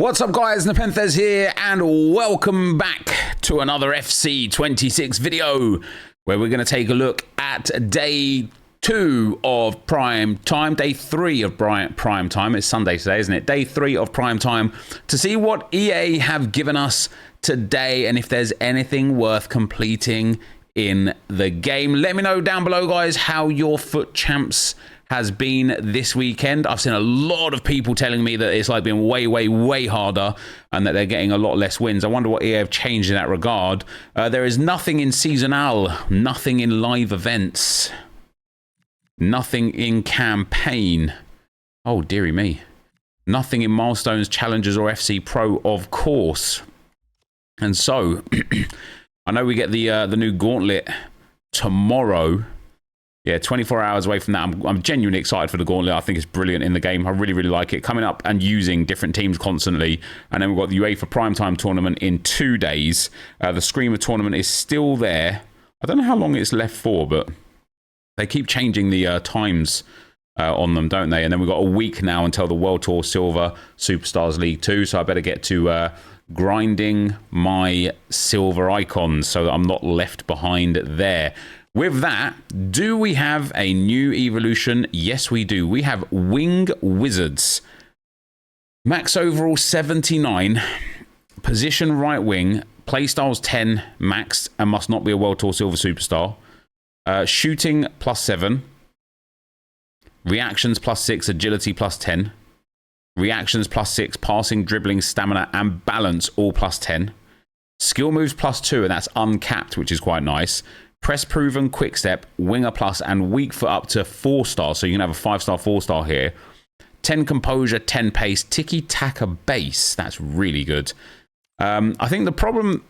What's up guys, NepentheZ here and welcome back to another FC 26 video where we're going to take a look at day 2 of prime time, day 3 of prime time. It's Sunday today, isn't it? Day 3 of prime time to see what EA have given us today and if there's anything worth completing in the game. Let me know down below guys how your FUT Champs has been this weekend. I've seen a lot of people telling me that it's like been way harder and that they're getting a lot less wins. I wonder what EA have changed in that regard. There is nothing in seasonal, nothing in live events, nothing in campaign. Oh dearie me. Nothing in milestones, challenges or FC Pro, of course. And so I know we get the new gauntlet tomorrow. Yeah, 24 hours away from that. I'm genuinely excited for the gauntlet. I think it's brilliant in the game. I really like it. Coming up and using different teams constantly. And then we've got the UEFA Primetime Tournament in 2 days. The Screamer Tournament is still there. I don't know how long it's left for, but they keep changing the times on them, don't they? And then we've got a week now until the World Tour Silver Superstars League 2. So I better get to grinding my silver icons so that I'm not left behind there. With that, do we have a new evolution? Yes, we do. We have Wing Wizards. Max overall 79. Position right wing. Playstyles 10 maxed and must not be a World Tour Silver Superstar. Shooting +7. Reactions +6. Agility +10. Reactions +6. Passing, dribbling, stamina, and balance all +10. Skill moves +2, and that's uncapped, which is quite nice. Press proven, quick step, winger plus, and weak foot up to 4-star. So you can have a 5-star, 4-star here. 10 composure, 10 pace, tiki-taka base. That's really good. I think the problem,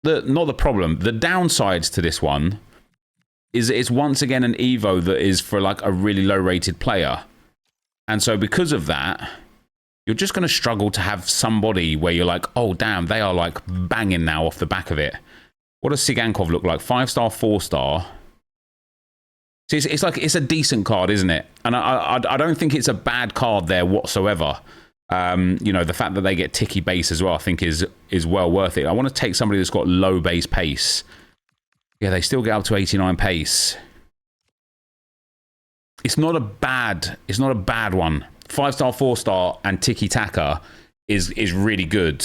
the downsides to this one is it's once again an Evo that is for like a really low rated player. And so because of that, you're just going to struggle to have somebody where you're like, oh damn, they are like banging now off the back of it. What does Sigankov look like? 5-star, 4-star. See, it's like it's a decent card, isn't it? And I don't think it's a bad card there whatsoever. You know, the fact that they get ticky base as well, I think is well worth it. I want to take somebody that's got low base pace. Yeah, they still get up to 89 pace. It's not a bad one. 5-star, 4-star, and tiki taka is really good.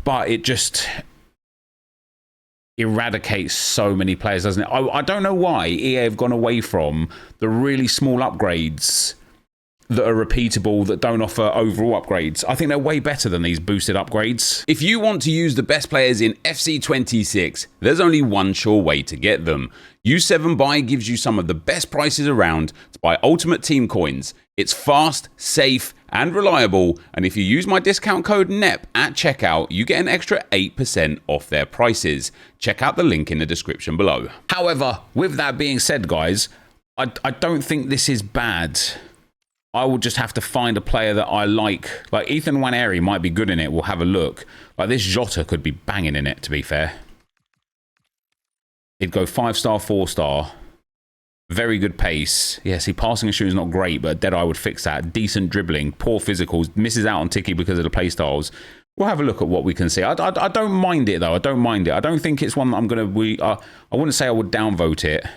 But it just eradicates so many players, doesn't it? I don't know why EA have gone away from the really small upgrades that are repeatable, that don't offer overall upgrades. I think they're way better than these boosted upgrades. If you want to use the best players in FC 26, there's only one sure way to get them. U7Buy gives you some of the best prices around to buy Ultimate Team coins. It's fast, safe, and reliable, and if you use my discount code NEP at checkout, you get an extra 8% off their prices. Check out the link in the description below. However, with that being said, guys, I don't think this is bad. I will just have to find a player that I like. Like Ethan Nwaneri might be good in it. We'll have a look. Like this Jota could be banging in it, to be fair. He'd go 5-star, 4-star. Very good pace. Yeah, see, passing and shooting is not great, but Deadeye would fix that. Decent dribbling, poor physicals, misses out on Tiki because of the playstyles. We'll have a look at what we can see. I don't mind it, though. I don't mind it. I don't think it's one that I'm going to... I wouldn't say I would downvote it.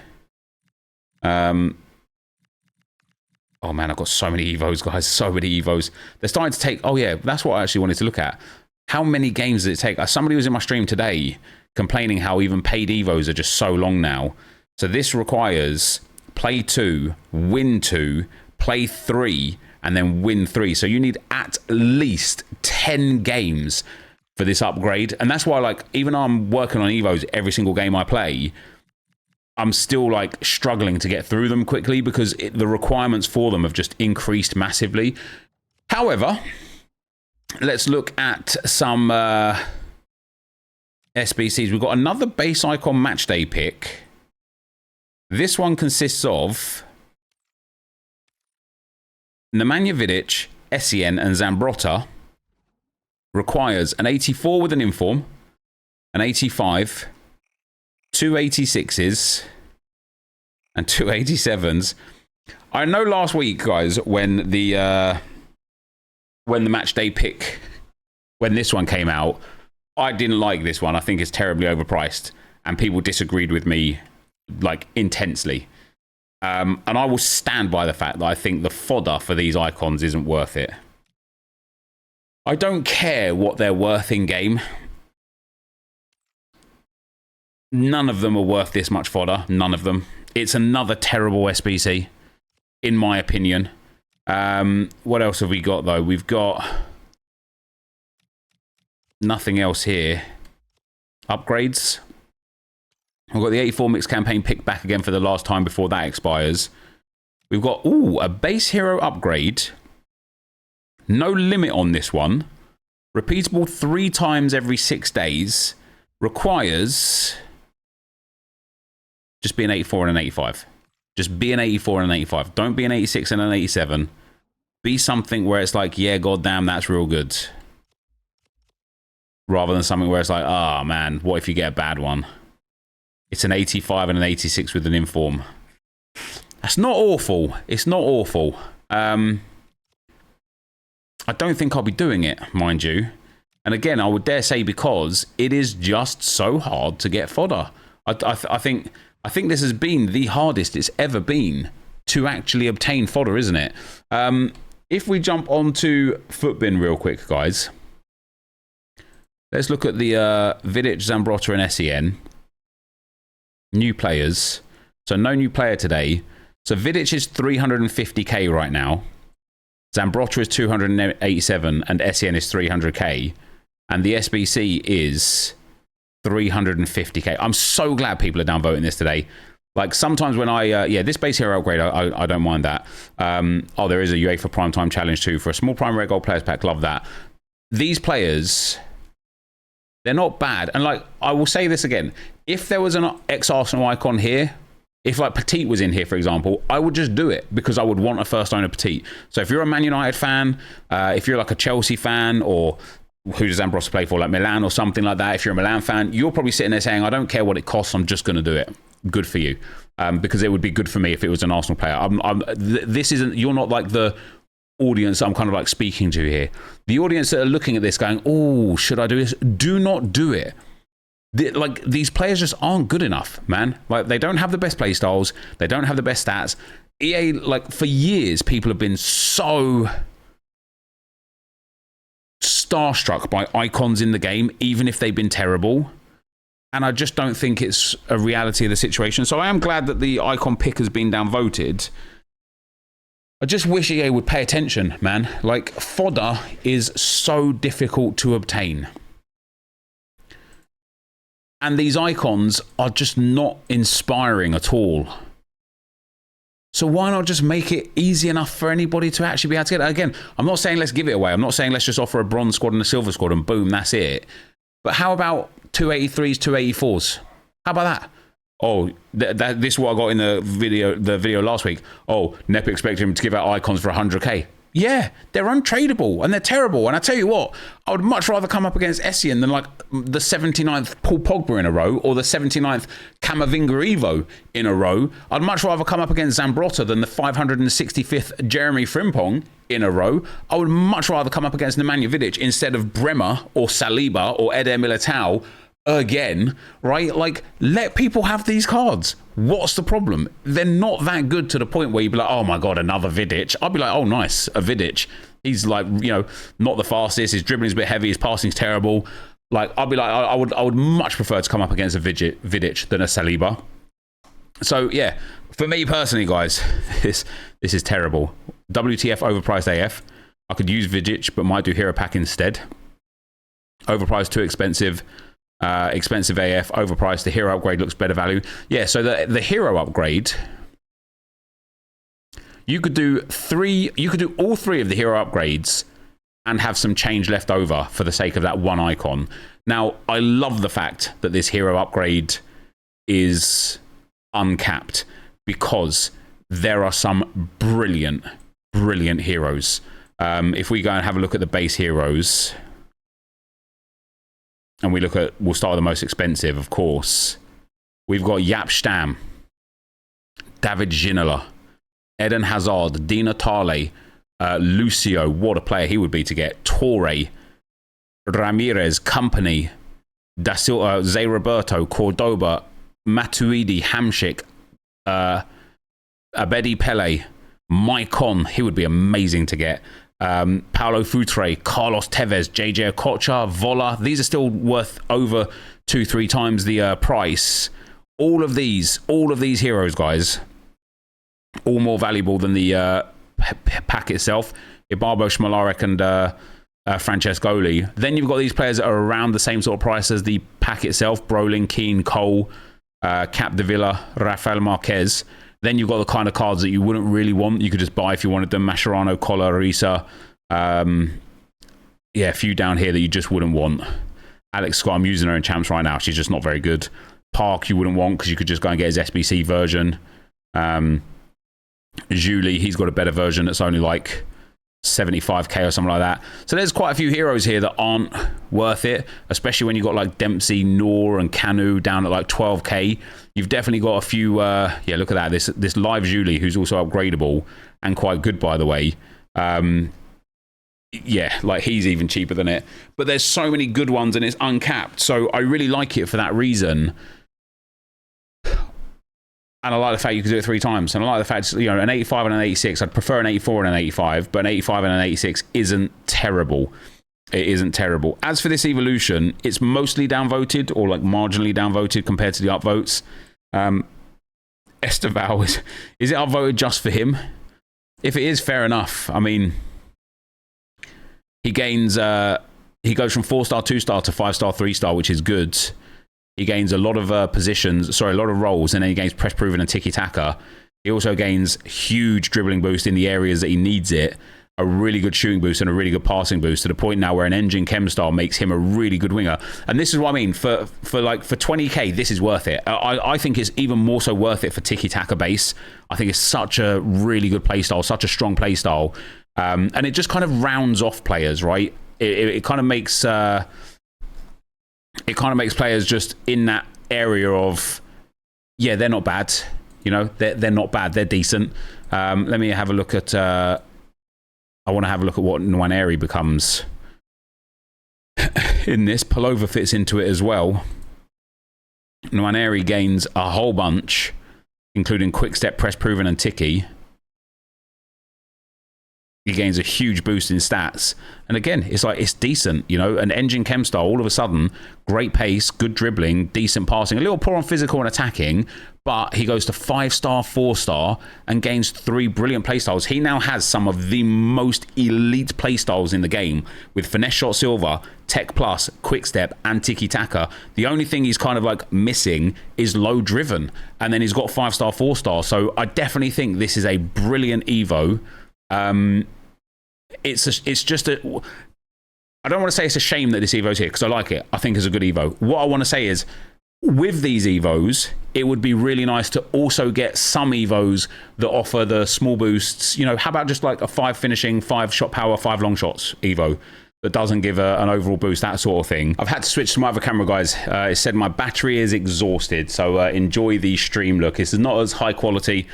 Oh, man, I've got so many Evos, guys. So many Evos. They're starting to take... Oh, yeah, that's what I actually wanted to look at. How many games does it take? Somebody was in my stream today complaining how even paid Evos are just so long now. So this requires play 2, win 2, play 3, and then win 3. So you need at least 10 games for this upgrade. And that's why, like, even though I'm working on Evos every single game I play, I'm still, like, struggling to get through them quickly because the requirements for them have just increased massively. However, let's look at some SBCs. We've got another base icon matchday pick. This one consists of Nemanja Vidic, Essien, and Zambrotta. Requires an 84 with an inform, an 85, 2 86s, and 2 87s. I know last week, guys, when the when the match day pick, when this one came out, I didn't like this one. I think it's terribly overpriced, and people disagreed with me like intensely. And I will stand by the fact that I think the fodder for these icons isn't worth it. I don't care what they're worth in game. None of them are worth this much fodder. None of them. It's another terrible SBC, in my opinion. What else have we got, though? We've got nothing else here. Upgrades. We've got the 84 mixed campaign picked back again for the last time before that expires. We've got, ooh, a base hero upgrade. No limit on this one. Repeatable 3 times every 6 days. Requires just be an 84 and an 85. Just be an 84 and an 85. Don't be an 86 and an 87. Be something where it's like, yeah, goddamn, that's real good. Rather than something where it's like, ah, oh, man, what if you get a bad one? It's an 85 and an 86 with an inform. That's not awful. It's not awful. I don't think I'll be doing it, mind you. And again, I would dare say because it is just so hard to get fodder. I think this has been the hardest it's ever been to actually obtain fodder, isn't it? If we jump onto Footbin real quick, guys. Let's look at the Vidic, Zambrotta, and SEN. New players. So no new player today. So Vidic is 350k right now. Zambrotta is 287 and SEN is 300k. And the SBC is 350k. I'm so glad people are downvoting this today. Like sometimes when yeah, this base hero upgrade, I don't mind that. Oh, there is a UEFA Primetime Challenge too for a small Prime Rare Gold Players Pack. Love that. These players, they're not bad. And like, I will say this again. If there was an ex-Arsenal icon here, if like Petit was in here, for example, I would just do it because I would want a first owner Petit. So if you're a Man United fan, if you're like a Chelsea fan, or who does Ambrose play for, like Milan or something like that, if you're a Milan fan, you're probably sitting there saying, I don't care what it costs, I'm just going to do it. Good for you. Because it would be good for me if it was an Arsenal player. This isn't, you're not like the audience I'm kind of like speaking to here. The audience that are looking at this going, oh, should I do this? Do not do it. Like, these players just aren't good enough, man. Like, they don't have the best play styles. They don't have the best stats. EA, like, for years, people have been so starstruck by icons in the game, even if they've been terrible. And I just don't think it's a reality of the situation. So I am glad that the icon pick has been downvoted. I just wish EA would pay attention, man. Like, fodder is so difficult to obtain. And these icons are just not inspiring at all. So why not just make it easy enough for anybody to actually be able to get it? Again, I'm not saying let's give it away. I'm not saying let's just offer a bronze squad and a silver squad and boom, that's it. But how about 283s, 284s? How about that? Oh, this is what I got in the video last week. Oh, Nep expected him to give out icons for 100k. Yeah, they're untradeable and they're terrible. And I tell you what, I would much rather come up against Essien than like the 79th Paul Pogba in a row or the 79th Camavinga Evo in a row. I'd much rather come up against Zambrotta than the 565th Jeremy Frimpong in a row. I would much rather come up against Nemanja Vidic instead of Bremer or Saliba or Eder Militao again, right? Like, let people have these cards. What's the problem? They're not that good to the point where you'd be like, oh my God, another Vidic. I'd be like, oh, nice, a Vidic. He's like, you know, not the fastest. His dribbling's a bit heavy. His passing's terrible. Like, I'd be like, I would much prefer to come up against a Vidic than a Saliba. So, yeah, for me personally, guys, this is terrible. WTF overpriced AF. I could use Vidic, but might do Hero Pack instead. Overpriced, too expensive. Expensive AF, overpriced. The hero upgrade looks better value. Yeah, so the hero upgrade, you could do all three of the hero upgrades and have some change left over for the sake of that one icon. Now, I love the fact that this hero upgrade is uncapped because there are some brilliant heroes. If we go and have a look at the base heroes, and we'll start with the most expensive, of course. We've got Jaap Stam, David Ginola, Eden Hazard, Dina Tale, Lucio, what a player he would be to get. Torre, Ramirez, Company, Da Silva, Zé Roberto, Cordoba, Matuidi, Hamsik, Abedi Pele, Maicon, he would be amazing to get. Paulo Futre, Carlos Tevez, JJ Okocha, Vola, these are still worth over 2-3 times the price. All of these heroes, guys, all more valuable than the pack itself. Ibarbo, Schmalarek, and Francescoli. Then you've got these players that are around the same sort of price as the pack itself: Brolin, Keane, Cole, Capdevila, Rafael Marquez. Then you've got the kind of cards that you wouldn't really want. You could just buy if you wanted them: Mascherano, Colla, Arisa. Yeah, a few down here that you just wouldn't want. Alex Scott, I'm using her in champs right now. She's just not very good. Park, you wouldn't want because you could just go and get his SBC version. Julie, he's got a better version that's only like 75k or something like that. So there's quite a few heroes here that aren't worth it, especially when you've got like Dempsey, Noor, and Canu down at like 12k. You've definitely got a few. Yeah, look at that. This live Julie, who's also upgradable and quite good, by the way. Yeah, like he's even cheaper than it. But there's so many good ones and it's uncapped. So I really like it for that reason. And I like the fact you can do it 3 times. And I like the fact, you know, an 85 and an 86. I'd prefer an 84 and an 85, but an 85 and an 86 isn't terrible. It isn't terrible. As for this evolution, it's mostly downvoted or like marginally downvoted compared to the upvotes. Esteval, is it upvoted just for him? If it is, fair enough. I mean, he gains, he goes from 4-star, 2-star to 5-star, 3-star, which is good. He gains a lot of a lot of roles, and then he gains press proven and tiki-taka. He also gains huge dribbling boost in the areas that he needs it, a really good shooting boost and a really good passing boost, to the point now where an engine chem style makes him a really good winger. And this is what I mean, for 20k, this is worth it. I think it's even more so worth it for tiki-taka base. I think it's such a really good playstyle, such a strong playstyle. And it just kind of rounds off players, right? It kind of makes... it kind of makes players just in that area of, yeah, they're not bad. You know, they're not bad. They're decent. Let me have a look at... I want to have a look at what Nwaneri becomes in this. Palova fits into it as well. Nwaneri gains a whole bunch, including quick step, press proven, and tiki. He gains a huge boost in stats. And again, it's like, it's decent, you know, an engine chem style, all of a sudden, great pace, good dribbling, decent passing, a little poor on physical and attacking, but he goes to 5-star, 4-star, and gains 3 brilliant playstyles. He now has some of the most elite playstyles in the game, with finesse shot silver, tech plus, quick step, and tiki-taka. The only thing he's kind of like missing is low driven, and then he's got 5-star, 4-star. So I definitely think this is a brilliant Evo. It's just a... I don't want to say it's a shame that this Evo's here, because I like it. I think it's a good Evo. What I want to say is, with these Evos, it would be really nice to also get some Evos that offer the small boosts. You know, how about just like a 5 finishing, 5 shot power, 5 long shots Evo that doesn't give an overall boost, that sort of thing. I've had to switch to my other camera, guys. It said my battery is exhausted, so enjoy the stream look. It's not as high quality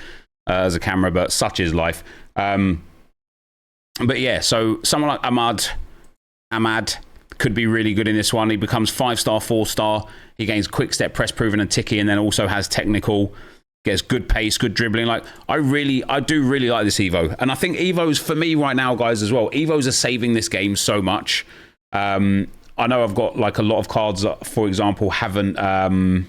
as a camera, but such is life. But yeah, so someone like Ahmad could be really good in this one. He becomes 5-star, 4-star. He gains quick step, press proven, and tiki, and then also has technical. Gets good pace, good dribbling. Like, I do really like this Evo. And I think Evos, for me right now, guys, as well, Evos are saving this game so much. I know I've got like a lot of cards that, for example, haven't... I know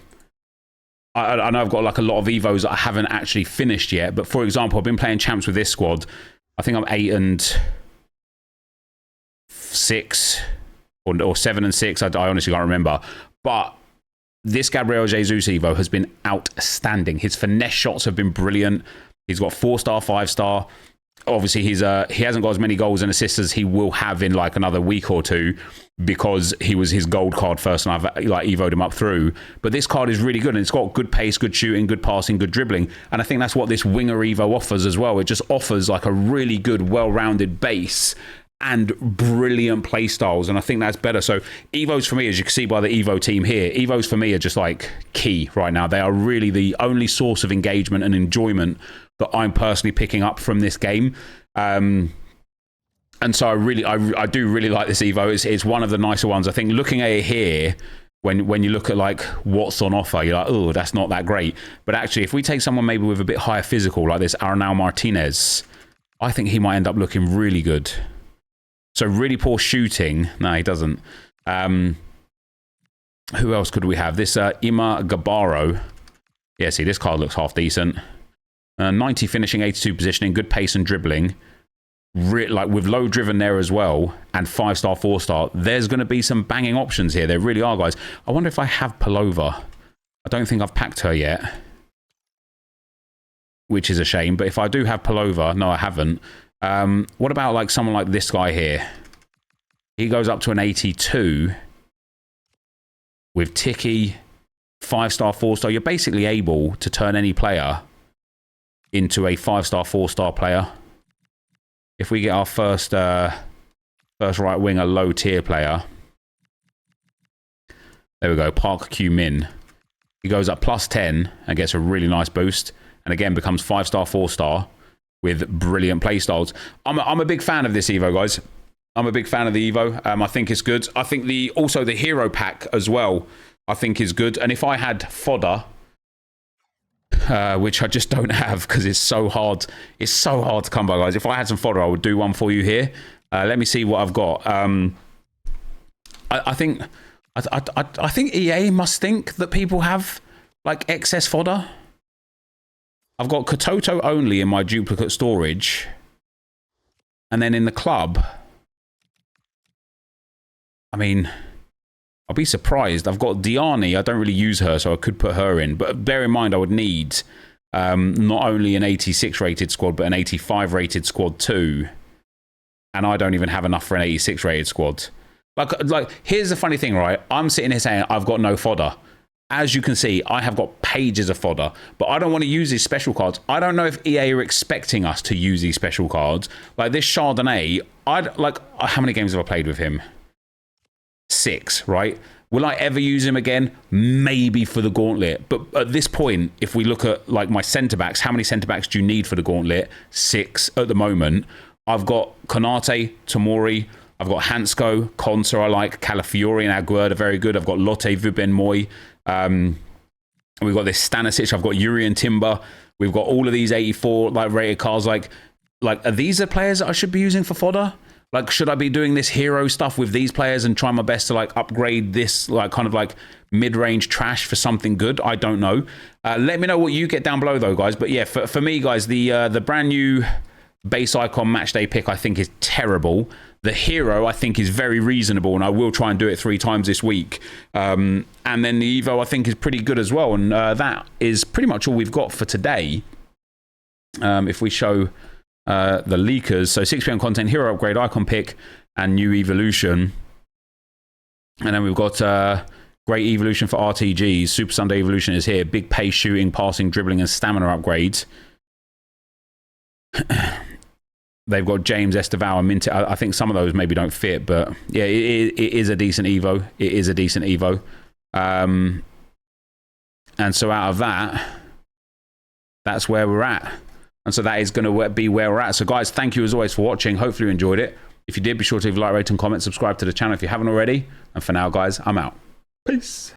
I've got like a lot of Evos that I haven't actually finished yet. But for example, I've been playing champs with this squad. I think I'm 8 and 6 or 7 and 6. I honestly can't remember. But this Gabriel Jesus Evo has been outstanding. His finesse shots have been brilliant. He's got 4-star, 5-star. Obviously, he hasn't got as many goals and assists as he will have in like another week or two, because he was his gold card first and I've like evoed him up through. But this card is really good, and it's got good pace, good shooting, good passing, good dribbling. And I think that's what this winger Evo offers as well. It just offers like a really good, well-rounded base and brilliant play styles, and I think that's better. So Evos for me, as you can see by the Evo team here, Evos for me are just like key right now. They are really the only source of engagement and enjoyment that I'm personally picking up from this game. And so I do really like this Evo. It's one of the nicer ones. I think looking at it here, when you look at like what's on offer, you're like, oh, that's not that great. But actually, if we take someone maybe with a bit higher physical, like this Arnau Martinez, I think he might end up looking really good. So really poor shooting. No, he doesn't. Who else could we have? This Ima Gabaro. Yeah, see, this card looks half decent. 90 finishing, 82 positioning, good pace and dribbling. Like with low driven there as well, and 5-star, 4-star. There's going to be some banging options here. There really are, guys. I wonder if I have Palova. I don't think I've packed her yet, which is a shame. But if I do have Palova, no, I haven't. What about like someone like this guy here? He goes up to an 82 with Tiki, 5-star, 4-star. You're basically able to turn any player into a 5-star, 4-star player. If we get our first right wing, a low tier player. There we go, Park Q-Min. He goes up +10 and gets a really nice boost. And again, becomes 5-star, 4-star with brilliant playstyles. I'm a big fan of this Evo, guys. I'm a big fan of the Evo. I think it's good. I think also the hero pack as well, I think is good. And if I had fodder, which I just don't have because it's so hard. It's so hard to come by, guys. If I had some fodder, I would do one for you here. Let me see what I've got. I think EA must think that people have like excess fodder. I've got Katoto only in my duplicate storage, and then in the club, I mean, I'll be surprised. I've got Diani. I don't really use her, so I could put her in. But bear in mind, I would need not only an 86 rated squad, but an 85 rated squad too. And I don't even have enough for an 86 rated squad. Like, here's the funny thing, right? I'm sitting here saying I've got no fodder. As you can see, I have got pages of fodder, but I don't want to use these special cards. I don't know if EA are expecting us to use these special cards. Like this Chardonnay, how many games have I played with him? 6, right? Will I ever use him again? Maybe for the gauntlet. But at this point, if we look at like my centre backs, how many centre backs do you need for the gauntlet? 6 at the moment. I've got Konate, Tomori, I've got Hansko, Konsa I like, Calafiori and Aguerd are very good. I've got Lotte, Vuben, Moy. We've got this Stanisic. I've got Yuri and Timber. We've got all of these 84 like rated cards. Like are these the players that I should be using for fodder? Like, should I be doing this hero stuff with these players and try my best to like upgrade this like kind of like mid-range trash for something good? I don't know. Let me know what you get down below though, guys. But yeah, for me, guys, the brand new base icon matchday pick I think is terrible. The hero I think is very reasonable, and I will try and do it 3 times this week. And then the Evo I think is pretty good as well. And that is pretty much all we've got for today. If we show the leakers, so 6 PM content, hero upgrade, icon pick, and new evolution. And then we've got great evolution for RTGs. Super Sunday evolution is here. Big pace, shooting, passing, dribbling, and stamina upgrades. They've got James Estevao and Minty. I think some of those maybe don't fit, but yeah, it is a decent Evo. It is a decent Evo. And so out of that, that's where we're at. And so that is going to be where we're at. So guys, thank you as always for watching. Hopefully you enjoyed it. If you did, be sure to leave a like, rate, and comment. Subscribe to the channel if you haven't already. And for now, guys, I'm out. Peace.